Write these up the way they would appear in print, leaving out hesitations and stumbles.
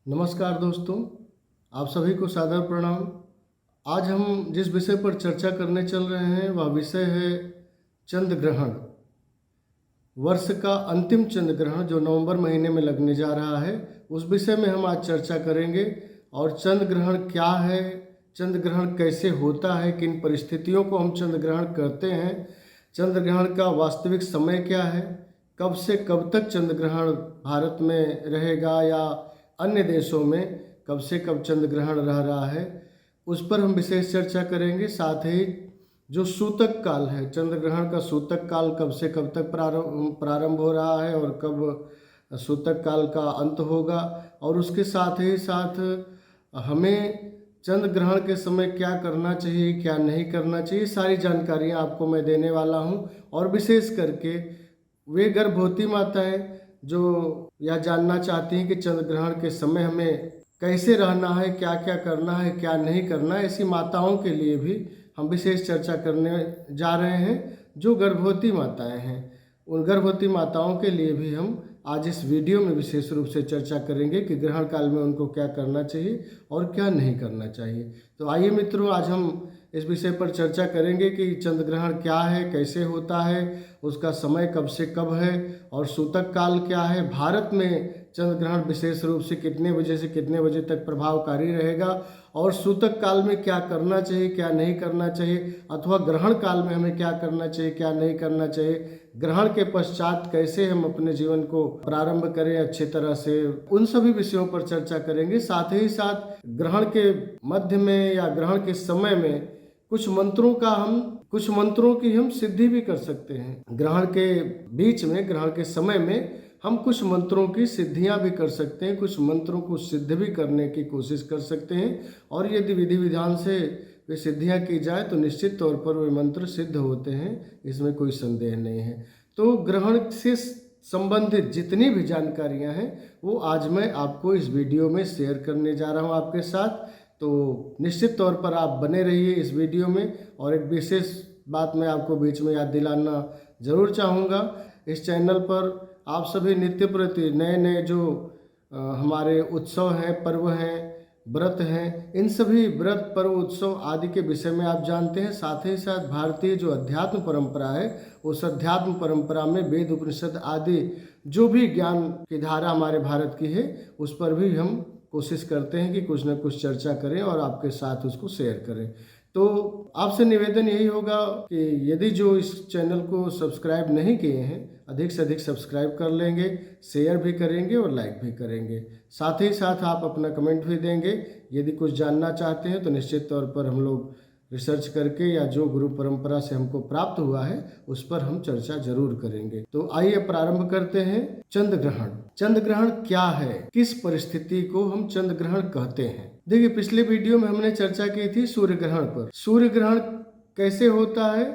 नमस्कार दोस्तों, आप सभी को सादर प्रणाम। आज हम जिस विषय पर चर्चा करने चल रहे हैं वह विषय है चंद्र ग्रहण। वर्ष का अंतिम चंद्र ग्रहण जो नवंबर महीने में लगने जा रहा है, उस विषय में हम आज चर्चा करेंगे। और चंद्र ग्रहण क्या है, चंद्र ग्रहण कैसे होता है, किन परिस्थितियों को हम चंद्र ग्रहण करते हैं, चंद्र ग्रहण का वास्तविक समय क्या है, कब से कब तक चंद्र ग्रहण भारत में रहेगा या अन्य देशों में कब से कब चंद्र ग्रहण रह रहा है, उस पर हम विशेष चर्चा करेंगे। साथ ही जो सूतक काल है, चंद्र ग्रहण का सूतक काल कब से कब तक प्रारंभ हो रहा है और कब सूतक काल का अंत होगा, और उसके साथ ही साथ हमें चंद्र ग्रहण के समय क्या करना चाहिए, क्या नहीं करना चाहिए, सारी जानकारियाँ आपको मैं देने वाला हूँ। और विशेष करके वे गर्भवती माताएं जो यह जानना चाहती हैं कि चंद्र ग्रहण के समय हमें कैसे रहना है, क्या क्या करना है, क्या नहीं करना है, ऐसी माताओं के लिए भी हम विशेष चर्चा करने जा रहे हैं। जो गर्भवती माताएं हैं, उन गर्भवती माताओं के लिए भी हम आज इस वीडियो में विशेष रूप से चर्चा करेंगे कि ग्रहण काल में उनको क्या करना चाहिए और क्या नहीं करना चाहिए। तो आइए मित्रों, आज हम इस विषय पर चर्चा करेंगे कि चंद्र ग्रहण क्या है, कैसे होता है, उसका समय कब से कब है और सूतक काल क्या है। भारत में चंद्र ग्रहण विशेष रूप से कितने बजे से कितने बजे तक प्रभावकारी रहेगा और सूतक काल में क्या करना चाहिए, क्या नहीं करना चाहिए, अथवा ग्रहण काल में हमें क्या करना चाहिए, क्या नहीं करना चाहिए, ग्रहण के पश्चात कैसे हम अपने जीवन को प्रारंभ करें अच्छी तरह से, उन सभी विषयों पर चर्चा करेंगे। साथ ही साथ ग्रहण के मध्य में या ग्रहण के समय में कुछ मंत्रों की हम सिद्धि भी कर सकते हैं। ग्रहण के बीच में, ग्रहण के समय में हम कुछ मंत्रों की सिद्धियां भी कर सकते हैं, कुछ मंत्रों को सिद्ध भी करने की कोशिश कर सकते हैं। और यदि विधि विधान से वे सिद्धियां की जाए तो निश्चित तौर पर वे मंत्र सिद्ध होते हैं, इसमें कोई संदेह नहीं है। तो ग्रहण से संबंधित जितनी भी जानकारियां हैं वो आज मैं आपको इस वीडियो में शेयर करने जा रहा हूं आपके साथ। तो निश्चित तौर पर आप बने रहिए इस वीडियो में। और एक विशेष बात मैं आपको बीच में याद दिलाना ज़रूर चाहूँगा, इस चैनल पर आप सभी नित्य प्रति नए नए जो हमारे उत्सव हैं, पर्व हैं, व्रत हैं, इन सभी व्रत पर्व उत्सव आदि के विषय में आप जानते हैं। साथ ही साथ भारतीय जो अध्यात्म परंपरा है, उस अध्यात्म परंपरा में वेद उपनिषद आदि जो भी ज्ञान की धारा हमारे भारत की है, उस पर भी हम कोशिश करते हैं कि कुछ न कुछ चर्चा करें और आपके साथ उसको शेयर करें। तो आपसे निवेदन यही होगा कि यदि जो इस चैनल को सब्सक्राइब नहीं किए हैं, अधिक से अधिक सब्सक्राइब कर लेंगे, शेयर भी करेंगे और लाइक भी करेंगे। साथ ही साथ आप अपना कमेंट भी देंगे। यदि कुछ जानना चाहते हैं तो निश्चित तौर पर हम लोग रिसर्च करके या जो गुरु परंपरा से हमको प्राप्त हुआ है उस पर हम चर्चा जरूर करेंगे। तो आइए प्रारंभ करते हैं। चंद्र ग्रहण। चंद्र ग्रहण क्या है, किस परिस्थिति को हम चंद्र ग्रहण कहते हैं। देखिए, पिछले वीडियो में हमने चर्चा की थी सूर्य ग्रहण पर। सूर्य ग्रहण कैसे होता है,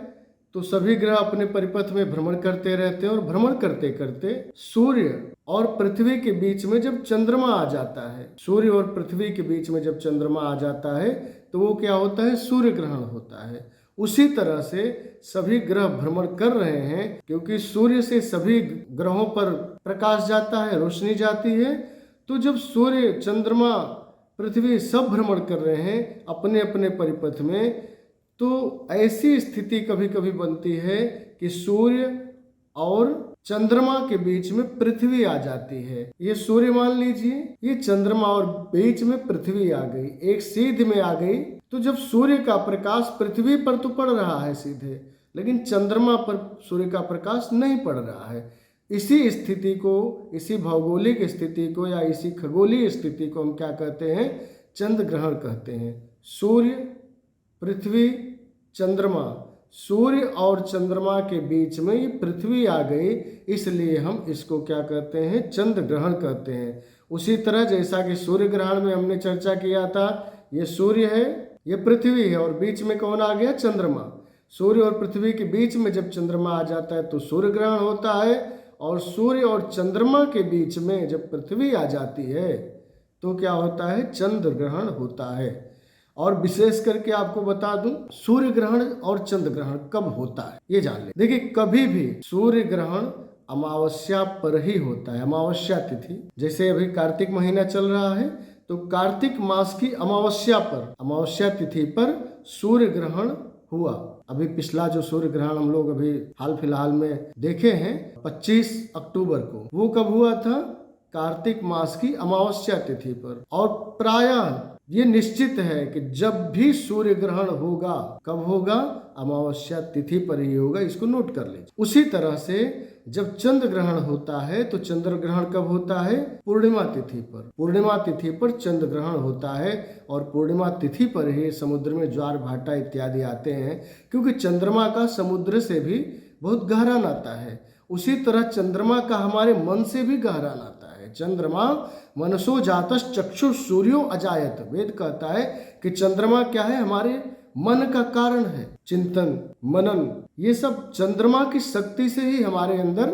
तो सभी ग्रह अपने परिपथ में भ्रमण करते रहते हैं और भ्रमण करते करते सूर्य और पृथ्वी के बीच में जब चंद्रमा आ जाता है, सूर्य और पृथ्वी के बीच में जब चंद्रमा आ जाता है तो वो क्या होता है, सूर्य ग्रहण होता है। उसी तरह से सभी ग्रह भ्रमण कर रहे हैं, क्योंकि सूर्य से सभी ग्रहों पर प्रकाश जाता है, रोशनी जाती है। तो जब सूर्य, चंद्रमा, पृथ्वी सब भ्रमण कर रहे हैं अपने अपने परिपथ में, तो ऐसी स्थिति कभी कभी बनती है कि सूर्य और चंद्रमा के बीच में पृथ्वी आ जाती है। ये सूर्य मान लीजिए, ये चंद्रमा और बीच में पृथ्वी आ गई, एक सीध में आ गई। तो जब सूर्य का प्रकाश पृथ्वी पर तो पड़ रहा है सीधे, लेकिन चंद्रमा पर सूर्य का प्रकाश नहीं पड़ रहा है। इसी स्थिति को, इसी भौगोलिक स्थिति को या इसी खगोलीय स्थिति को हम क्या कहते हैं, चंद्र ग्रहण कहते हैं। सूर्य, पृथ्वी, चंद्रमा, सूर्य और चंद्रमा के बीच में ये पृथ्वी आ गई, इसलिए हम इसको क्या कहते हैं, चंद्र ग्रहण कहते हैं। उसी तरह जैसा कि सूर्य ग्रहण में हमने चर्चा किया था, ये सूर्य है, ये पृथ्वी है और बीच में कौन आ गया, चंद्रमा। सूर्य और पृथ्वी के बीच में जब चंद्रमा आ जाता है तो सूर्य ग्रहण होता है, और सूर्य और चंद्रमा के बीच में जब पृथ्वी आ जाती है तो क्या होता है, चंद्र ग्रहण होता है। और विशेष करके आपको बता दूं, सूर्य ग्रहण और चंद्र ग्रहण कब होता है ये जान ले। देखिए, कभी भी सूर्य ग्रहण अमावस्या पर ही होता है। अमावस्या तिथि, जैसे अभी कार्तिक महीना चल रहा है तो कार्तिक मास की अमावस्या पर, अमावस्या तिथि पर सूर्य ग्रहण हुआ। अभी पिछला जो सूर्य ग्रहण हम लोग अभी हाल फिलहाल में देखे हैं 25 अक्टूबर को, वो कब हुआ था? कार्तिक मास की अमावस्या तिथि पर। और प्रायः ये निश्चित है कि जब भी सूर्य ग्रहण होगा, कब होगा? अमावस्या तिथि पर ही होगा, इसको नोट कर लीजिए। उसी तरह से जब चंद्र ग्रहण होता है तो चंद्र ग्रहण कब होता है? पूर्णिमा तिथि पर। पूर्णिमा तिथि पर चंद्र ग्रहण होता है और पूर्णिमा तिथि पर ही समुद्र में ज्वार भाटा इत्यादि आते हैं, क्योंकि चंद्रमा का समुद्र से भी बहुत गहरा नाता है। उसी तरह चंद्रमा का हमारे मन से भी गहरा नाता है। चंद्रमा मनसो जातश् चक्षु सूर्यो अजायत, वेद कहता है कि चंद्रमा क्या है? हमारे मन का कारण है। चिंतन, मनन, ये सब चंद्रमा की शक्ति से ही हमारे अंदर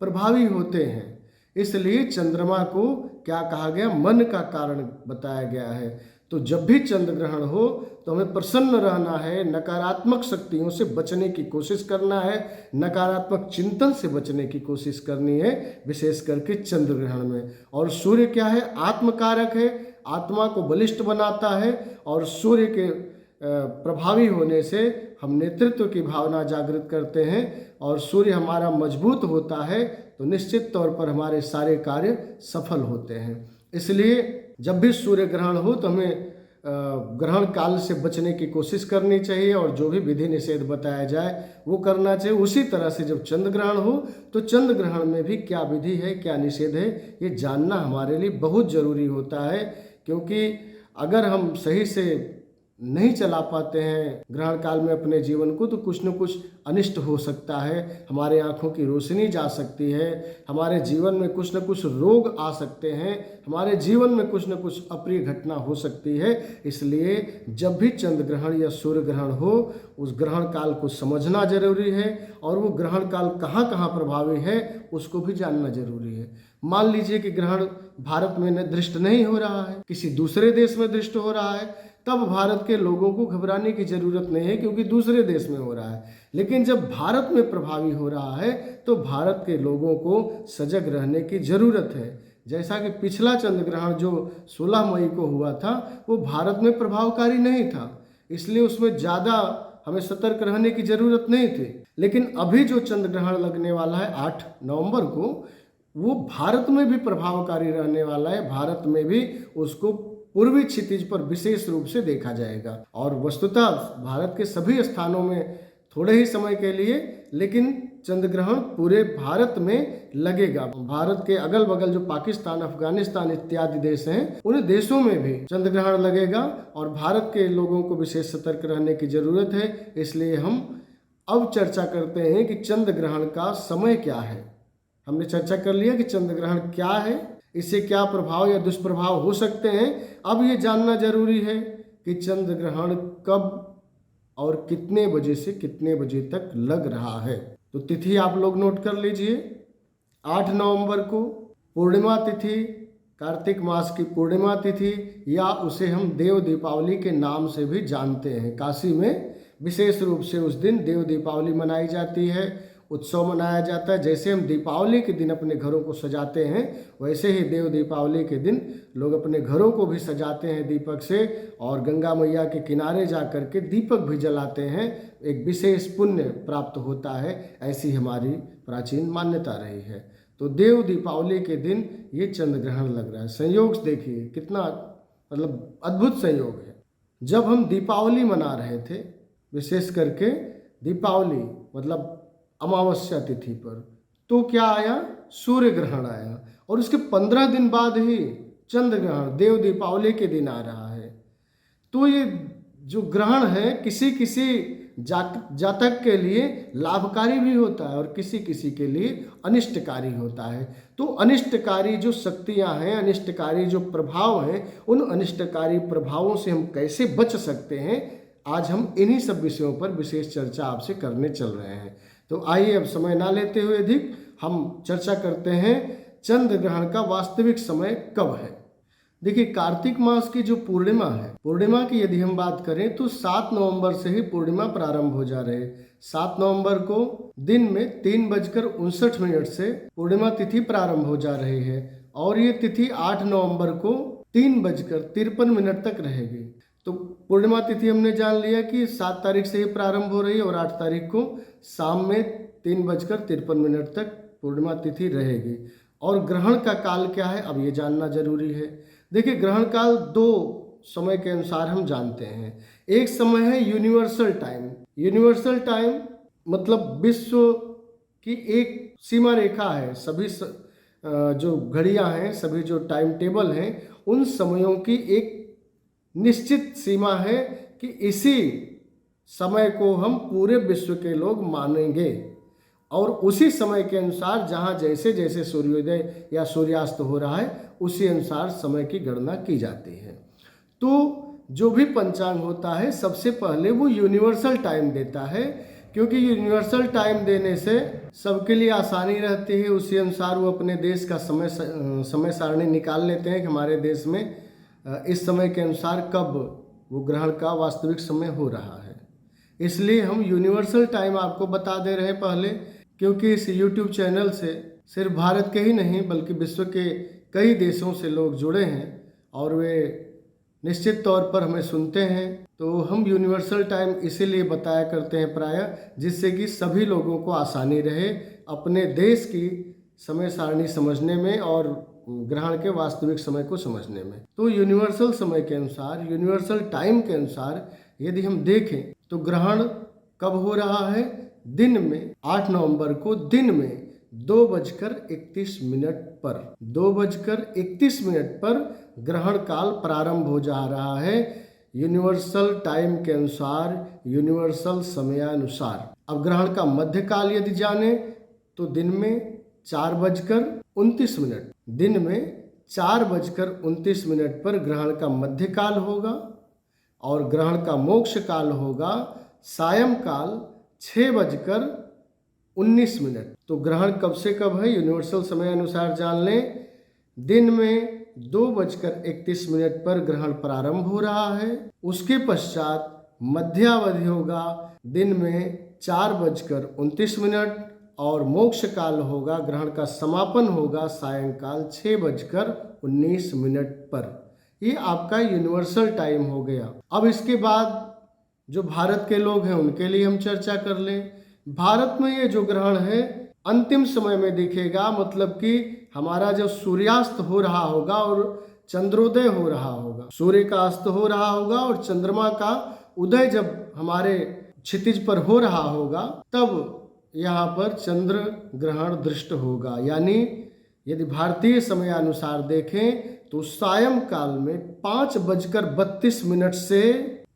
प्रभावी होते हैं। इसलिए चंद्रमा को क्या कहा गया? मन का कारण बताया गया है। तो जब भी चंद्र ग्रहण हो तो हमें प्रसन्न रहना है, नकारात्मक शक्तियों से बचने की कोशिश करना है, नकारात्मक चिंतन से बचने की कोशिश करनी है, विशेष करके चंद्र ग्रहण में। और सूर्य क्या है? आत्मकारक है, आत्मा को बलिष्ठ बनाता है और सूर्य के प्रभावी होने से हम नेतृत्व की भावना जागृत करते हैं और सूर्य हमारा मजबूत होता है तो निश्चित तौर पर हमारे सारे कार्य सफल होते हैं। इसलिए जब भी सूर्य ग्रहण हो तो हमें ग्रहण काल से बचने की कोशिश करनी चाहिए और जो भी विधि निषेध बताया जाए वो करना चाहिए। उसी तरह से जब चंद्र ग्रहण हो तो चंद्र ग्रहण में भी क्या विधि है, क्या निषेध है, ये जानना हमारे लिए बहुत ज़रूरी होता है। क्योंकि अगर हम सही से नहीं चला पाते हैं ग्रहण काल में अपने जीवन को तो कुछ न कुछ अनिष्ट हो सकता है, हमारे आँखों की रोशनी जा सकती है, हमारे जीवन में कुछ न कुछ रोग आ सकते हैं, हमारे जीवन में कुछ न कुछ अप्रिय घटना हो सकती है। इसलिए जब भी चंद्र ग्रहण या सूर्य ग्रहण हो उस ग्रहण काल को समझना जरूरी है और वो ग्रहण काल कहाँ कहाँ प्रभावी है उसको भी जानना जरूरी है। मान लीजिए कि ग्रहण भारत में दृष्ट नहीं हो रहा है, किसी दूसरे देश में दृष्ट हो रहा है, तब भारत के लोगों को घबराने की जरूरत नहीं है क्योंकि दूसरे देश में हो रहा है। लेकिन जब भारत में प्रभावी हो रहा है तो भारत के लोगों को सजग रहने की जरूरत है। जैसा कि पिछला चंद्र ग्रहण जो 16 मई को हुआ था वो भारत में प्रभावकारी नहीं था, इसलिए उसमें ज़्यादा हमें सतर्क रहने की जरूरत नहीं थी। लेकिन अभी जो चंद्र ग्रहण लगने वाला है 8 नवंबर को, वो भारत में भी प्रभावकारी रहने वाला है। भारत में भी उसको पूर्वी क्षितिज पर विशेष रूप से देखा जाएगा और वस्तुतः भारत के सभी स्थानों में थोड़े ही समय के लिए, लेकिन चंद्र ग्रहण पूरे भारत में लगेगा। भारत के अगल बगल जो पाकिस्तान, अफगानिस्तान इत्यादि देश हैं उन देशों में भी चंद्र ग्रहण लगेगा और भारत के लोगों को विशेष सतर्क रहने की जरूरत है। इसलिए हम अब चर्चा करते हैं कि चंद्र ग्रहण का समय क्या है। हमने चर्चा कर लिया कि चंद्र ग्रहण क्या है, इससे क्या प्रभाव या दुष्प्रभाव हो सकते हैं। अब ये जानना जरूरी है कि चंद्र ग्रहण कब और कितने बजे से कितने बजे तक लग रहा है। तो तिथि आप लोग नोट कर लीजिए। 8 नवंबर को पूर्णिमा तिथि, कार्तिक मास की पूर्णिमा तिथि, या उसे हम देव दीपावली के नाम से भी जानते हैं। काशी में विशेष रूप से उस दिन देव दीपावली मनाई जाती है, उत्सव मनाया जाता है। जैसे हम दीपावली के दिन अपने घरों को सजाते हैं वैसे ही देव दीपावली के दिन लोग अपने घरों को भी सजाते हैं दीपक से और गंगा मैया के किनारे जा कर के दीपक भी जलाते हैं। एक विशेष पुण्य प्राप्त होता है, ऐसी हमारी प्राचीन मान्यता रही है। तो देव दीपावली के दिन ये चंद्र ग्रहण लग रहा है। संयोग देखिए कितना मतलब अद्भुत संयोग है। जब हम दीपावली मना रहे थे, विशेष करके दीपावली मतलब अमावस्या तिथि पर, तो क्या आया? सूर्य ग्रहण आया और उसके 15 दिन बाद ही चंद्र ग्रहण देव दीपावली के दिन आ रहा है। तो ये जो ग्रहण है किसी किसी जातक के लिए लाभकारी भी होता है और किसी किसी के लिए अनिष्टकारी होता है। तो अनिष्टकारी जो शक्तियां हैं, अनिष्टकारी जो प्रभाव हैं, उन अनिष्टकारी प्रभावों से हम कैसे बच सकते हैं, आज हम इन्हीं सब विषयों पर विशेष चर्चा आपसे करने चल रहे हैं। तो आइए अब समय ना लेते हुए अधिक हम चर्चा करते हैं चंद्र ग्रहण का वास्तविक समय कब है। देखिए, कार्तिक मास की जो पूर्णिमा है, पूर्णिमा की यदि हम बात करें तो 7 नवंबर से ही पूर्णिमा प्रारंभ हो जा रहे हैं। 7 नवंबर को दिन में 3:59 से पूर्णिमा तिथि प्रारंभ हो जा रही है और ये तिथि 8 नवंबर को 3:53 तक रहेगी। तो पूर्णिमा तिथि हमने जान लिया कि 7 तारीख से ही प्रारंभ हो रही है और 8 तारीख को शाम में 3:53 तक पूर्णिमा तिथि रहेगी। और ग्रहण का काल क्या है, अब ये जानना जरूरी है। देखिए, ग्रहण काल 2 समय के अनुसार हम जानते हैं। एक समय है यूनिवर्सल टाइम। यूनिवर्सल टाइम मतलब विश्व की एक सीमा रेखा है। सभी जो घड़ियां हैं, सभी जो टाइम टेबल हैं, उन समयों की एक निश्चित सीमा है कि इसी समय को हम पूरे विश्व के लोग मानेंगे और उसी समय के अनुसार जहाँ जैसे जैसे सूर्योदय या सूर्यास्त हो रहा है उसी अनुसार समय की गणना की जाती है। तो जो भी पंचांग होता है सबसे पहले वो यूनिवर्सल टाइम देता है, क्योंकि यूनिवर्सल टाइम देने से सबके लिए आसानी रहती है। उसी अनुसार वो अपने देश का समय सारणी निकाल लेते हैं कि हमारे देश में इस समय के अनुसार कब वो ग्रहण का वास्तविक समय हो रहा है। इसलिए हम यूनिवर्सल टाइम आपको बता दे रहे हैं पहले, क्योंकि इस YouTube चैनल से सिर्फ भारत के ही नहीं बल्कि विश्व के कई देशों से लोग जुड़े हैं और वे निश्चित तौर पर हमें सुनते हैं। तो हम यूनिवर्सल टाइम इसीलिए बताया करते हैं प्रायः, जिससे कि सभी लोगों को आसानी रहे अपने देश की समय सारणी समझने में और ग्रहण के वास्तविक समय को समझने में। तो यूनिवर्सल समय के अनुसार, यूनिवर्सल टाइम के अनुसार यदि हम देखें तो ग्रहण कब हो रहा है, दिन में 8 नवंबर को दिन में 2:31 पर 2:31 पर ग्रहण काल प्रारंभ हो जा रहा है यूनिवर्सल टाइम के अनुसार, यूनिवर्सल समयानुसार। अब ग्रहण का मध्य काल यदि जाने तो दिन में 4:29, दिन में 4:29 पर ग्रहण का मध्य काल होगा और ग्रहण का मोक्ष काल होगा सायंकाल 6:19। तो ग्रहण कब से कब है यूनिवर्सल समय अनुसार जान लें। दिन में 2:31 पर ग्रहण प्रारंभ हो रहा है, उसके पश्चात मध्यावधि होगा दिन में 4:29 और मोक्ष काल होगा, ग्रहण का समापन होगा सायंकाल 6:19 पर। ये आपका यूनिवर्सल टाइम हो गया। अब इसके बाद जो भारत के लोग हैं उनके लिए हम चर्चा कर लें। भारत में ये जो ग्रहण है अंतिम समय में दिखेगा, मतलब कि हमारा जब सूर्यास्त हो रहा होगा और चंद्रोदय हो रहा होगा, सूर्य का अस्त हो रहा होगा और चंद्रमा का उदय जब हमारे क्षितिज पर हो रहा होगा, तब यहाँ पर चंद्र ग्रहण दृष्ट होगा। यानी यदि भारतीय समयानुसार देखें तो सायंकाल में 5:32 से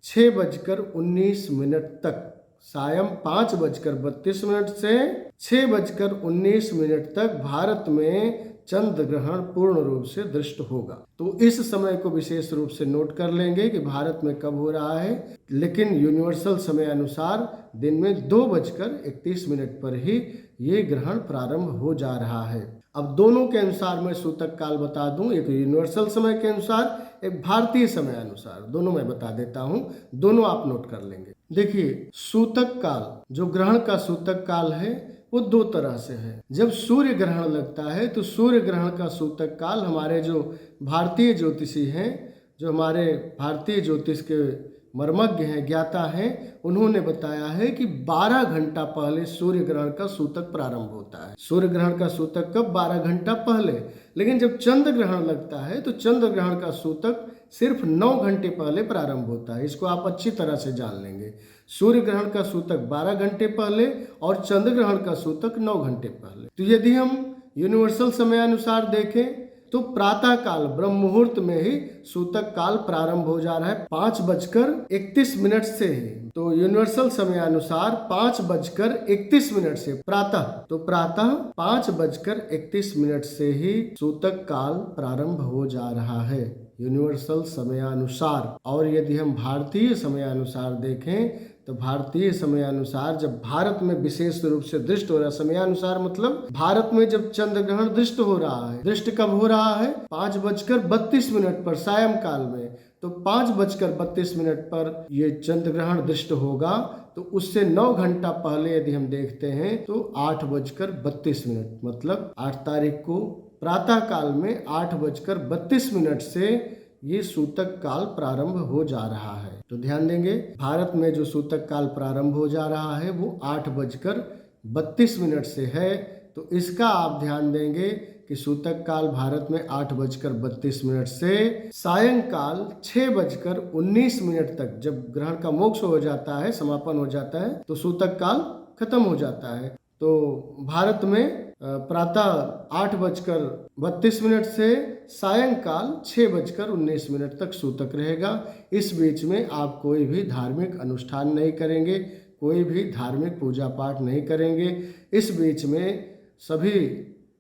6:19 तक, सायं 5:32 से 6:19 तक भारत में चंद्र ग्रहण पूर्ण रूप से दृष्ट होगा। तो इस समय को विशेष रूप से नोट कर लेंगे कि भारत में कब हो रहा है, लेकिन यूनिवर्सल समय अनुसार दिन में 2:31 पर ही ये ग्रहण प्रारंभ हो जा रहा है। अब दोनों के अनुसार मैं सूतक काल बता दूं, एक यूनिवर्सल समय के अनुसार, एक भारतीय समय अनुसार, दोनों मैं बता देता हूं, दोनों आप नोट कर लेंगे। देखिए, सूतक काल, जो ग्रहण का सूतक काल है वो 2 तरह से है। जब सूर्य ग्रहण लगता है तो सूर्य ग्रहण का सूतक काल हमारे जो भारतीय ज्योतिषी हैं, जो हमारे भारतीय ज्योतिष के मर्मज्ञ हैं, ज्ञाता हैं, उन्होंने बताया है कि 12 घंटा पहले सूर्य ग्रहण का सूतक प्रारंभ होता है। सूर्य ग्रहण का सूतक कब? 12 घंटा पहले। लेकिन जब चंद्र ग्रहण लगता है तो चंद्र ग्रहण का सूतक सिर्फ 9 घंटे पहले प्रारंभ होता है। इसको आप अच्छी तरह से जान लेंगे। सूर्य ग्रहण का सूतक 12 घंटे पहले और चंद्र ग्रहण का सूतक 9 घंटे पहले। तो यदि हम यूनिवर्सल समयानुसार देखें तो प्रातः काल ब्रह्म मुहूर्त में ही सूतक काल प्रारंभ हो जा रहा है 5:31 से ही। तो यूनिवर्सल समयानुसार 5:31 से प्रातः, तो प्रातः 5:31 से ही सूतक काल प्रारंभ हो जा रहा है यूनिवर्सल समयानुसार। और यदि हम भारतीय समयानुसार देखें तो भारतीय समयानुसार जब भारत में विशेष रूप से दृष्ट हो रहा है, समयानुसार मतलब भारत में जब चंद्र ग्रहण दृष्ट हो रहा है, दृष्ट कब हो रहा है? 5:32 पर सायंकाल में। तो 5:32 पर ये चंद्र ग्रहण दृष्ट होगा। तो उससे 9 घंटा पहले यदि हम देखते हैं तो 8:32 मतलब 8 तारीख को प्रातः काल में 8:32 से ये सूतक काल प्रारंभ हो जा रहा है। तो ध्यान देंगे, भारत में जो सूतक काल प्रारंभ हो जा रहा है वो 8:32 से है। तो इसका आप ध्यान देंगे कि सूतक काल भारत में 8:32 से सायंकाल 6:19 तक, जब ग्रहण का मोक्ष हो जाता है, समापन हो जाता है, तो सूतक काल खत्म हो जाता है। तो भारत में प्रातः 8:32 से सायंकाल 6:19 तक सूतक रहेगा। इस बीच में आप कोई भी धार्मिक अनुष्ठान नहीं करेंगे, कोई भी धार्मिक पूजा पाठ नहीं करेंगे। इस बीच में सभी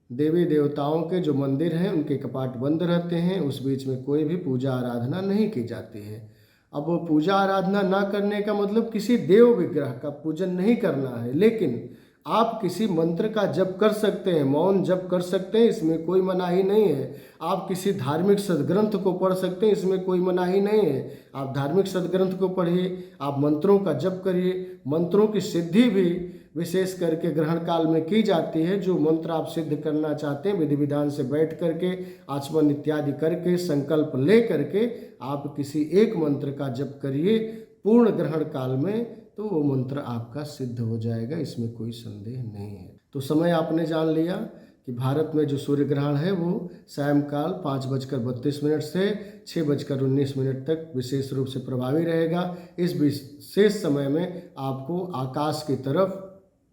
देवी देवताओं के जो मंदिर हैं उनके कपाट बंद रहते हैं। उस बीच में कोई भी पूजा आराधना नहीं की जाती है। अब वो पूजा आराधना ना करने का मतलब किसी देव विग्रह का पूजन नहीं करना है, लेकिन आप किसी मंत्र का जप कर सकते हैं, मौन जप कर सकते हैं, इसमें कोई मनाही नहीं है। आप किसी धार्मिक सदग्रंथ को पढ़ सकते हैं, इसमें कोई मनाही नहीं है। आप धार्मिक सदग्रंथ को पढ़िए, आप मंत्रों का जप करिए। मंत्रों की सिद्धि भी विशेष करके ग्रहण काल में की जाती है। जो मंत्र आप सिद्ध करना चाहते हैं, विधि विधान से बैठ करके, आचमन इत्यादि करके, संकल्प ले करके आप किसी एक मंत्र का जप करिए पूर्ण ग्रहण काल में, तो वो मंत्र आपका सिद्ध हो जाएगा, इसमें कोई संदेह नहीं है। तो समय आपने जान लिया कि भारत में जो सूर्य ग्रहण है वो सायंकाल 5:32 से 6:19 तक विशेष रूप से प्रभावी रहेगा। इस विशेष समय में आपको आकाश की तरफ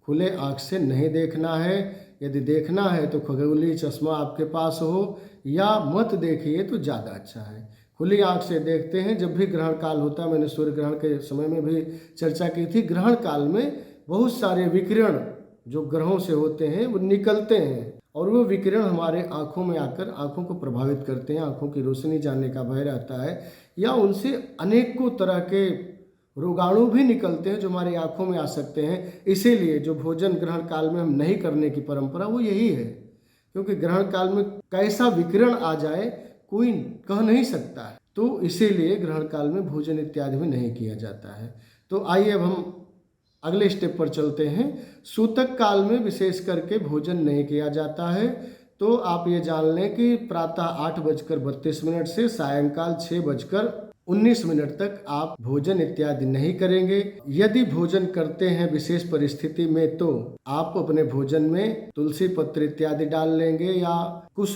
खुले आँख से नहीं देखना है। यदि देखना है तो खगोलीय चश्मा आपके पास हो, या मत देखिए तो ज़्यादा अच्छा है। खुली आँख से देखते हैं जब भी ग्रहण काल होता है। मैंने सूर्य ग्रहण के समय में भी चर्चा की थी। ग्रहण काल में बहुत सारे विकिरण जो ग्रहों से होते हैं वो निकलते हैं, और वो विकिरण हमारे आँखों में आकर आँखों को प्रभावित करते हैं। आँखों की रोशनी जाने का भय रहता है, या उनसे अनेकों तरह के रोगाणु भी निकलते हैं जो हमारी आँखों में आ सकते हैं। इसीलिए जो भोजन ग्रहण काल में हम नहीं करने की परंपरा वो यही है, क्योंकि ग्रहण काल में कैसा विकिरण आ जाए कोई कह नहीं सकता है। तो इसीलिए ग्रहण काल में भोजन इत्यादि भी नहीं किया जाता है। तो आइए अब हम अगले स्टेप पर चलते हैं। सूतक काल में विशेष करके भोजन नहीं किया जाता है। तो आप ये जान लें कि प्रातः 8:32 से सायंकाल 6:19 तक आप भोजन इत्यादि नहीं करेंगे। यदि भोजन करते हैं विशेष परिस्थिति में, तो आप अपने भोजन में तुलसी पत्र इत्यादि डाल लेंगे, या कुछ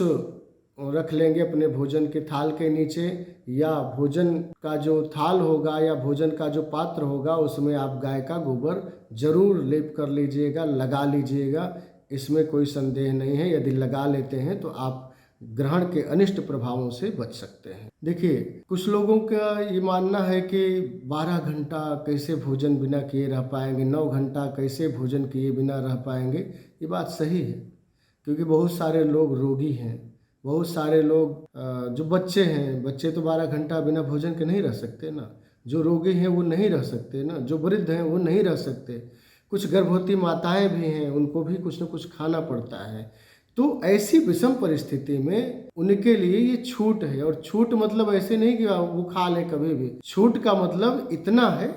रख लेंगे अपने भोजन के थाल के नीचे, या भोजन का जो थाल होगा या भोजन का जो पात्र होगा उसमें आप गाय का गोबर जरूर लेप कर लीजिएगा, लगा लीजिएगा। इसमें कोई संदेह नहीं है। यदि लगा लेते हैं तो आप ग्रहण के अनिष्ट प्रभावों से बच सकते हैं। देखिए, कुछ लोगों का ये मानना है कि 12 घंटा कैसे भोजन बिना किए रह पाएंगे, 9 घंटा कैसे भोजन किए बिना रह पाएंगे। ये बात सही है, क्योंकि बहुत सारे लोग रोगी हैं, बहुत सारे लोग जो बच्चे हैं, बच्चे तो 12 घंटा बिना भोजन के नहीं रह सकते ना। जो रोगी हैं वो नहीं रह सकते ना, जो वृद्ध हैं वो नहीं रह सकते। कुछ गर्भवती माताएं भी हैं, उनको भी कुछ न कुछ खाना पड़ता है। तो ऐसी विषम परिस्थिति में उनके लिए ये छूट है। और छूट मतलब ऐसे नहीं कि वो खा ले कभी भी। छूट का मतलब इतना है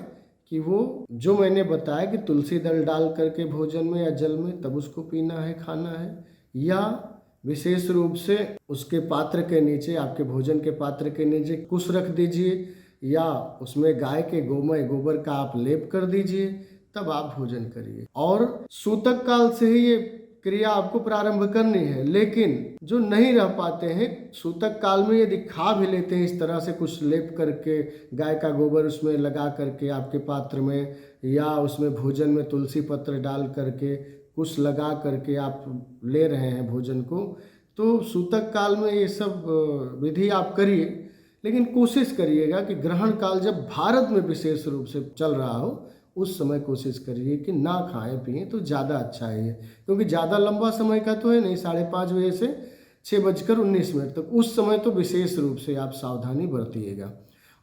कि वो जो मैंने बताया कि तुलसी दल डाल करके भोजन में या जल में तब उसको पीना है, खाना है, या विशेष रूप से उसके पात्र के नीचे, आपके भोजन के पात्र के नीचे कुश रख दीजिए, या उसमें गाय के गोमय गोबर का आप लेप कर दीजिए, तब आप भोजन करिए। और सूतक काल से ही ये क्रिया आपको प्रारंभ करनी है। लेकिन जो नहीं रह पाते हैं सूतक काल में, यदि खा भी लेते हैं इस तरह से कुछ लेप करके, गाय का गोबर उसमें लगा करके आपके पात्र में, या उसमें भोजन में तुलसी पत्र डाल करके कुछ लगा करके आप ले रहे हैं भोजन को, तो सूतक काल में ये सब विधि आप करिए। लेकिन कोशिश करिएगा कि ग्रहण काल जब भारत में विशेष रूप से चल रहा हो उस समय कोशिश करिए कि ना खाएं पिएं, तो ज़्यादा अच्छा है। क्योंकि ज़्यादा लंबा समय का तो है नहीं, 5:30 बजे से 6:19 तक, उस समय तो विशेष रूप से आप सावधानी बरतिएगा।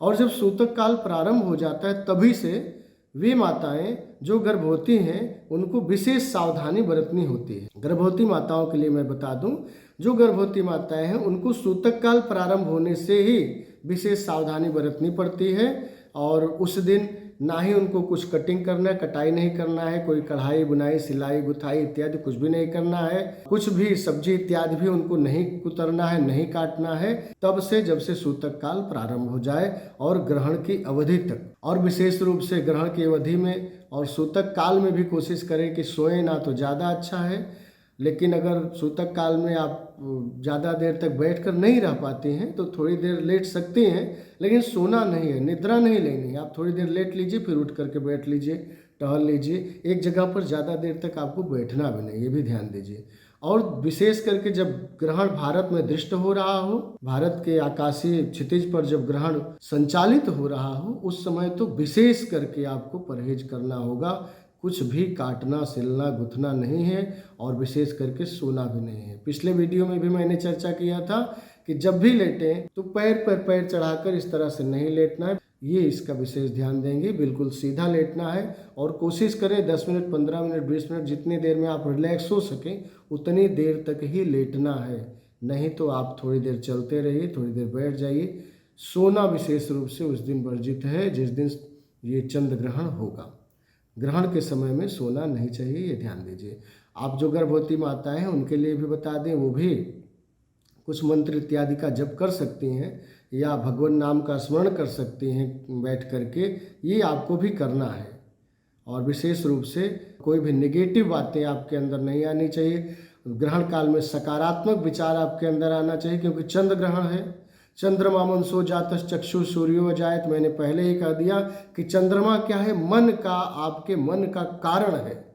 और जब सूतक काल प्रारंभ हो जाता है तभी से वे माताएं जो गर्भवती हैं उनको विशेष सावधानी बरतनी होती है। गर्भवती माताओं के लिए मैं बता दूं, जो गर्भवती माताएं हैं उनको सूतक काल प्रारंभ होने से ही विशेष सावधानी बरतनी पड़ती है। और उस दिन ना ही उनको कुछ कटिंग करना है, कटाई नहीं करना है, कोई कढ़ाई बुनाई सिलाई गुथाई इत्यादि कुछ भी नहीं करना है, कुछ भी सब्जी इत्यादि भी उनको नहीं कुतरना है, नहीं काटना है, तब से जब से सूतक काल प्रारंभ हो जाए और ग्रहण की अवधि तक। और विशेष रूप से ग्रहण की अवधि में और सूतक काल में भी कोशिश करें कि सोएं ना तो ज़्यादा अच्छा है, लेकिन अगर सूतक काल में आप ज़्यादा देर तक बैठकर नहीं रह पाती हैं तो थोड़ी देर लेट सकती हैं, लेकिन सोना नहीं है, निद्रा नहीं लेनी है। आप थोड़ी देर लेट लीजिए, फिर उठ करके बैठ लीजिए, टहल लीजिए। एक जगह पर ज़्यादा देर तक आपको बैठना भी नहीं, ये भी ध्यान दीजिए। और विशेष करके जब ग्रहण भारत में दृष्ट हो रहा हो, भारत के आकाशीय क्षितिज पर जब ग्रहण संचालित हो रहा हो, उस समय तो विशेष करके आपको परहेज करना होगा। कुछ भी काटना सिलना गुथना नहीं है और विशेष करके सोना भी नहीं है। पिछले वीडियो में भी मैंने चर्चा किया था कि जब भी लेटें तो पैर पर पैर चढ़ाकर इस तरह से नहीं लेटना है, ये इसका विशेष ध्यान देंगे। बिल्कुल सीधा लेटना है और कोशिश करें 10 मिनट 15 मिनट 20 मिनट जितनी देर में आप रिलैक्स हो सकें उतनी देर तक ही लेटना है। नहीं तो आप थोड़ी देर चलते रहिए, थोड़ी देर बैठ जाइए। सोना विशेष रूप से उस दिन वर्जित है जिस दिन ये चंद्र ग्रहण होगा। ग्रहण के समय में सोना नहीं चाहिए, ये ध्यान दीजिए। आप जो गर्भवती माताएं हैं उनके लिए भी बता दें, वो भी कुछ मंत्र इत्यादि का जप कर सकती हैं या भगवान नाम का स्मरण कर सकती हैं बैठ करके, ये आपको भी करना है। और विशेष रूप से कोई भी नेगेटिव बातें आपके अंदर नहीं आनी चाहिए। ग्रहण काल में सकारात्मक विचार आपके अंदर आना चाहिए, क्योंकि चंद्र ग्रहण है। चंद्रमा मनसो जातस चक्षु सूर्यो जायत, मैंने पहले ही कह दिया कि चंद्रमा क्या है, मन का, आपके मन का कारण है।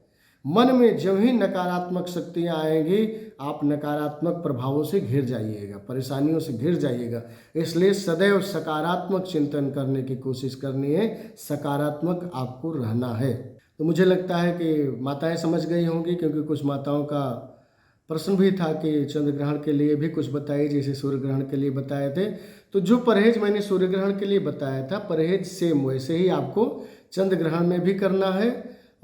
मन में जब ही नकारात्मक शक्तियाँ आएंगी आप नकारात्मक प्रभावों से घिर जाइएगा, परेशानियों से घिर जाइएगा। इसलिए सदैव सकारात्मक चिंतन करने की कोशिश करनी है, सकारात्मक आपको रहना है। तो मुझे लगता है कि माताएं समझ गई होंगी, क्योंकि कुछ माताओं का प्रश्न भी था कि चंद्र ग्रहण के लिए भी कुछ बताइए, जैसे सूर्य ग्रहण के लिए बताए थे। तो जो परहेज मैंने सूर्य ग्रहण के लिए बताया था, परहेज सेम वैसे ही आपको चंद्र ग्रहण में भी करना है।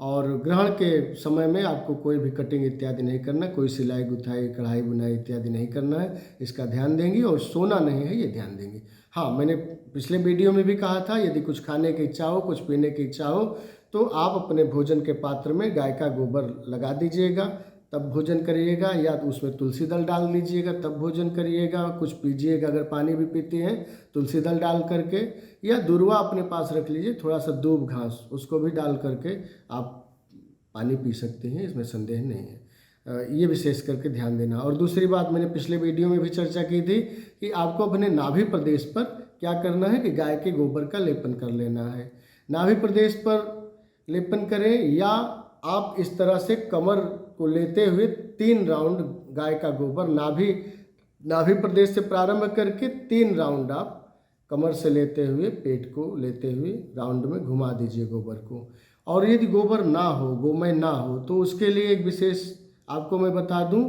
और ग्रहण के समय में आपको कोई भी कटिंग इत्यादि नहीं करना, कोई सिलाई गुथाई कढ़ाई बुनाई इत्यादि नहीं करना है, इसका ध्यान देंगी। और सोना नहीं है, ये ध्यान देंगी। हाँ, मैंने पिछले वीडियो में भी कहा था, यदि कुछ खाने की इच्छा हो, कुछ पीने की इच्छा हो, तो आप अपने भोजन के पात्र में गाय का गोबर लगा दीजिएगा, तब भोजन करिएगा, या तो उसमें तुलसी दल डाल लीजिएगा तब भोजन करिएगा। कुछ पीजिएगा, अगर पानी भी पीते हैं तुलसी दल डाल करके, या दुर्वा अपने पास रख लीजिए, थोड़ा सा दूब घास उसको भी डाल करके आप पानी पी सकते हैं, इसमें संदेह नहीं है। ये विशेष करके ध्यान देना। और दूसरी बात मैंने पिछले वीडियो में भी चर्चा की थी कि आपको अपने नाभि प्रदेश पर क्या करना है कि गाय के गोबर का लेपन कर लेना है। नाभि प्रदेश पर लेपन करें, या आप इस तरह से कमर को लेते हुए 3 राउंड गाय का गोबर नाभि प्रदेश से प्रारंभ करके 3 राउंड आप कमर से लेते हुए, पेट को लेते हुए राउंड में घुमा दीजिए गोबर को। और यदि गोबर ना हो, गोमय ना हो, तो उसके लिए एक विशेष आपको मैं बता दूं,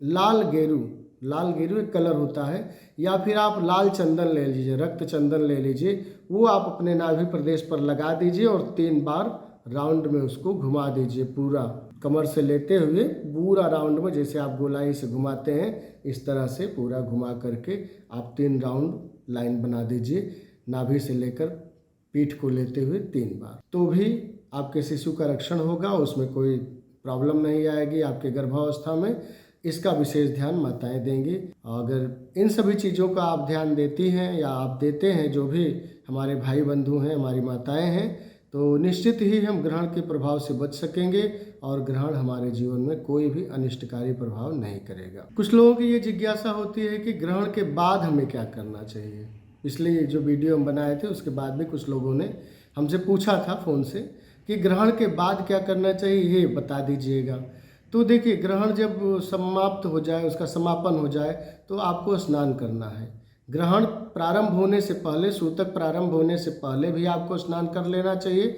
लाल गेरू एक कलर होता है, या फिर आप लाल चंदन ले लीजिए, रक्त चंदन ले लीजिए, वो आप अपने नाभि प्रदेश पर लगा दीजिए और 3 बार राउंड में उसको घुमा दीजिए। पूरा कमर से लेते हुए पूरा राउंड में, जैसे आप गोलाई से घुमाते हैं, इस तरह से पूरा घुमा करके आप 3 राउंड लाइन बना दीजिए, नाभि से लेकर पीठ को लेते हुए 3 बार। तो भी आपके शिशु का रक्षण होगा, उसमें कोई प्रॉब्लम नहीं आएगी आपके गर्भावस्था में। इसका विशेष ध्यान माताएं देंगी। अगर इन सभी चीज़ों का आप ध्यान देती हैं या आप देते हैं, जो भी हमारे भाई बंधु हैं, हमारी माताएं हैं, तो निश्चित ही हम ग्रहण के प्रभाव से बच सकेंगे और ग्रहण हमारे जीवन में कोई भी अनिष्टकारी प्रभाव नहीं करेगा। कुछ लोगों की ये जिज्ञासा होती है कि ग्रहण के बाद हमें क्या करना चाहिए। पिछले जो वीडियो हम बनाए थे उसके बाद भी कुछ लोगों ने हमसे पूछा था फ़ोन से कि ग्रहण के बाद क्या करना चाहिए, ये बता दीजिएगा। तो देखिए, ग्रहण जब समाप्त हो जाए, उसका समापन हो जाए, तो आपको स्नान करना है। ग्रहण प्रारंभ होने से पहले, सूतक प्रारंभ होने से पहले भी आपको स्नान कर लेना चाहिए,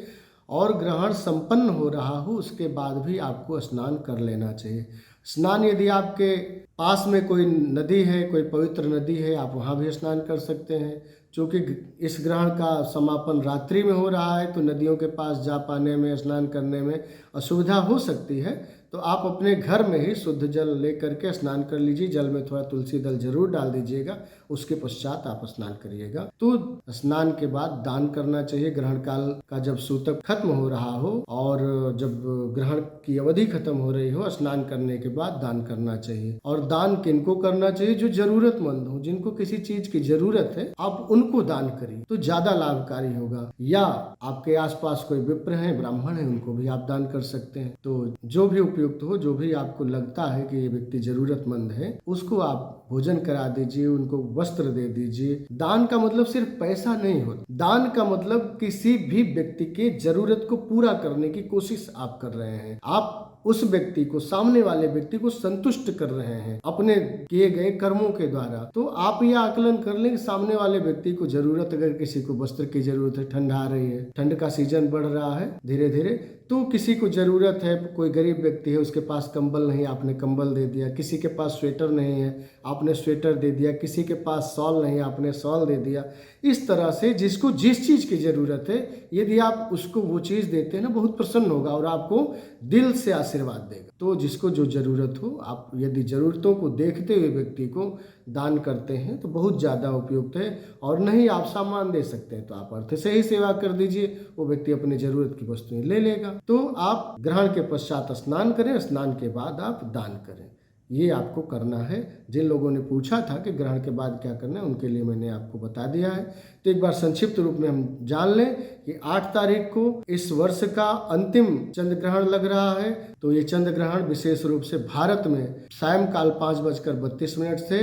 और ग्रहण संपन्न हो रहा हो उसके बाद भी आपको स्नान कर लेना चाहिए। स्नान यदि आपके पास में कोई नदी है, कोई पवित्र नदी है, आप वहाँ भी स्नान कर सकते हैं। चूँकि इस ग्रहण का समापन रात्रि में हो रहा है तो नदियों के पास जा पाने में, स्नान करने में असुविधा हो सकती है, तो आप अपने घर में ही शुद्ध जल लेकर के स्नान कर लीजिए। जल में थोड़ा तुलसी दल जरूर डाल दीजिएगा, उसके पश्चात आप स्नान करिएगा। तो स्नान के बाद दान करना चाहिए। ग्रहण काल का जब सूतक खत्म हो रहा हो और जब ग्रहण की अवधि खत्म हो रही हो, स्नान करने के बाद दान करना चाहिए। और दान किनको करना चाहिए? जो जरूरतमंद हो, जिनको किसी चीज की जरूरत है, आप उनको दान करिए तो ज्यादा लाभकारी होगा। या आपके आसपास कोई विप्र है, ब्राह्मण है, उनको भी आप दान कर सकते हैं। तो जो भी उपयुक्त हो, जो भी आपको लगता है कि ये व्यक्ति जरूरतमंद है, उसको आप भोजन करा दीजिए, उनको वस्त्र दे दीजिए। दान का मतलब सिर्फ पैसा नहीं होता। दान का मतलब किसी भी व्यक्ति के जरूरत को पूरा करने की कोशिश आप कर रहे हैं। आप उस व्यक्ति को, सामने वाले व्यक्ति को संतुष्ट कर रहे हैं अपने किए गए कर्मों के द्वारा। तो आप यह आकलन कर लें कि सामने वाले व्यक्ति को जरूरत, अगर किसी को वस्त्र की जरूरत है, ठंड आ रही है, ठंड का सीजन बढ़ रहा है धीरे धीरे, तो किसी को जरूरत है, कोई गरीब व्यक्ति है, उसके पास कंबल नहीं, आपने कंबल दे दिया। किसी के पास स्वेटर नहीं है, आपने स्वेटर दे दिया। किसी के पास शॉल नहीं, आपने शॉल दे दिया। इस तरह से जिसको जिस चीज की जरूरत है, यदि आप उसको वो चीज देते हैं ना, बहुत प्रसन्न होगा और आपको दिल से आशीर्वाद देगा। तो जिसको जो जरूरत हो, आप यदि जरूरतों को देखते हुए व्यक्ति को दान करते हैं तो बहुत ज़्यादा उपयुक्त है। और नहीं आप सामान दे सकते हैं तो आप अर्थ से ही सेवा कर दीजिए, वो व्यक्ति अपनी जरूरत की वस्तुएं ले लेगा। तो आप ग्रहण के पश्चात स्नान करें, स्नान के बाद आप दान करें। ये आपको करना है। जिन लोगों ने पूछा था कि ग्रहण के बाद क्या करना है, उनके लिए मैंने आपको बता दिया है। तो एक बार संक्षिप्त रूप में हम जान लें कि 8 तारीख को इस वर्ष का अंतिम चंद्र ग्रहण लग रहा है। तो ये चंद्र ग्रहण विशेष रूप से भारत में सायंकाल 5:32 से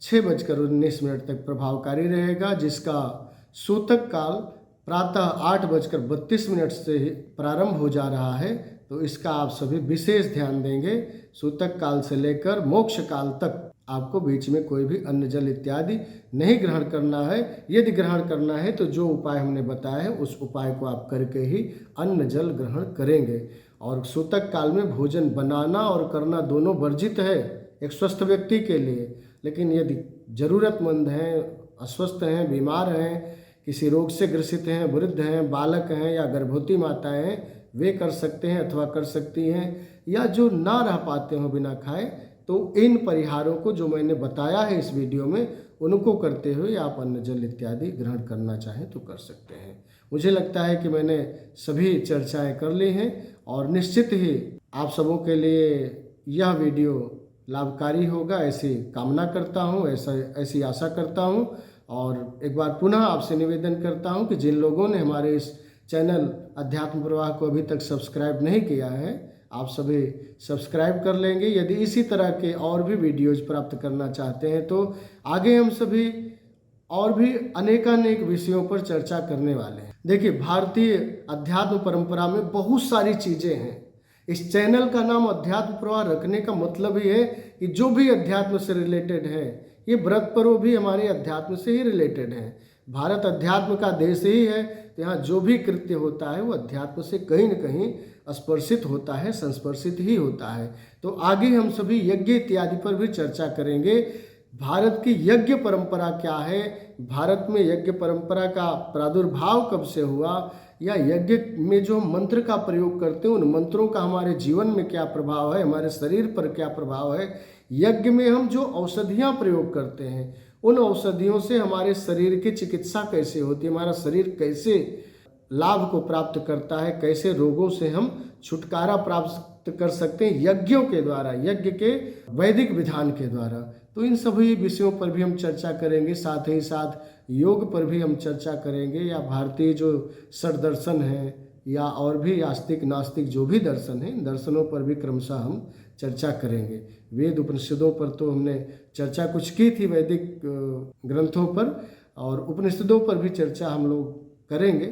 6:19 तक प्रभावकारी रहेगा, जिसका सूतक काल प्रातः 8:32 से प्रारंभ हो जा रहा है। तो इसका आप सभी विशेष ध्यान देंगे। सूतक काल से लेकर मोक्ष काल तक आपको बीच में कोई भी अन्न जल इत्यादि नहीं ग्रहण करना है। यदि ग्रहण करना है तो जो उपाय हमने बताया है उस उपाय को आप करके ही अन्न जल ग्रहण करेंगे। और सूतक काल में भोजन बनाना और करना दोनों वर्जित है एक स्वस्थ व्यक्ति के लिए। लेकिन यदि जरूरतमंद हैं, अस्वस्थ हैं, बीमार हैं, किसी रोग से ग्रसित हैं, वृद्ध हैं, बालक हैं या गर्भवती माताएं हैं, वे कर सकते हैं अथवा कर सकती हैं। या जो ना रह पाते हो बिना खाए, तो इन परिहारों को जो मैंने बताया है इस वीडियो में, उनको करते हुए आप अन्न जल इत्यादि ग्रहण करना चाहें तो कर सकते हैं। मुझे लगता है कि मैंने सभी चर्चाएं कर ली हैं और निश्चित ही आप सबों के लिए यह वीडियो लाभकारी होगा, ऐसी कामना करता हूँ, ऐसी आशा करता हूँ। और एक बार पुनः आपसे निवेदन करता हूँ कि जिन लोगों ने हमारे इस चैनल अध्यात्म प्रवाह को अभी तक सब्सक्राइब नहीं किया है, आप सभी सब्सक्राइब कर लेंगे। यदि इसी तरह के और भी वीडियोज प्राप्त करना चाहते हैं तो आगे हम सभी और भी अनेकानेक विषयों पर चर्चा करने वाले हैं। देखिए, भारतीय अध्यात्म परंपरा में बहुत सारी चीज़ें हैं। इस चैनल का नाम अध्यात्म प्रवाह रखने का मतलब ही है कि जो भी अध्यात्म से रिलेटेड है, ये व्रत पर्व भी हमारे अध्यात्म से ही रिलेटेड है। भारत अध्यात्म का देश ही है, तो यहाँ जो भी कृत्य होता है वो अध्यात्म से कहीं न कहीं स्पर्शित होता है, संस्पर्शित ही होता है। तो आगे हम सभी यज्ञ इत्यादि पर भी चर्चा करेंगे। भारत की यज्ञ परंपरा क्या है, भारत में यज्ञ परंपरा का प्रादुर्भाव कब से हुआ, या यज्ञ में जो मंत्र का प्रयोग करते हैं उन मंत्रों का हमारे जीवन में क्या प्रभाव है, हमारे शरीर पर क्या प्रभाव है। यज्ञ में हम जो औषधियाँ प्रयोग करते हैं, उन औषधियों से हमारे शरीर की चिकित्सा कैसे होती है, हमारा शरीर कैसे लाभ को प्राप्त करता है, कैसे रोगों से हम छुटकारा प्राप्त कर सकते हैं यज्ञों के द्वारा, यज्ञ के वैदिक विधान के द्वारा। तो इन सभी विषयों पर भी हम चर्चा करेंगे। साथ ही साथ योग पर भी हम चर्चा करेंगे, या भारतीय जो षड दर्शन है या और भी आस्तिक नास्तिक जो भी दर्शन है, इन दर्शनों पर भी क्रमशः हम चर्चा करेंगे। वेद उपनिषदों पर तो हमने चर्चा कुछ की थी, वैदिक ग्रंथों पर, और उपनिषदों पर भी चर्चा हम लोग करेंगे।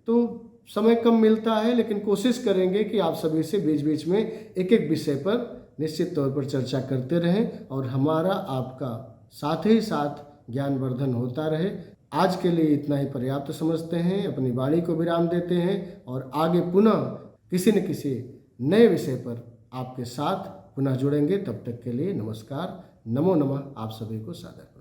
तो समय कम मिलता है, लेकिन कोशिश करेंगे कि आप सभी से बीच बीच में एक एक विषय पर निश्चित तौर पर चर्चा करते रहें और हमारा आपका साथ ही साथ ज्ञानवर्धन होता रहे। आज के लिए इतना ही पर्याप्त समझते हैं, अपनी वाणी को विराम देते हैं और आगे पुनः किसी न किसी नए विषय पर आपके साथ पुनः जुड़ेंगे। तब तक के लिए नमस्कार, नमो नमः। आप सभी को सादर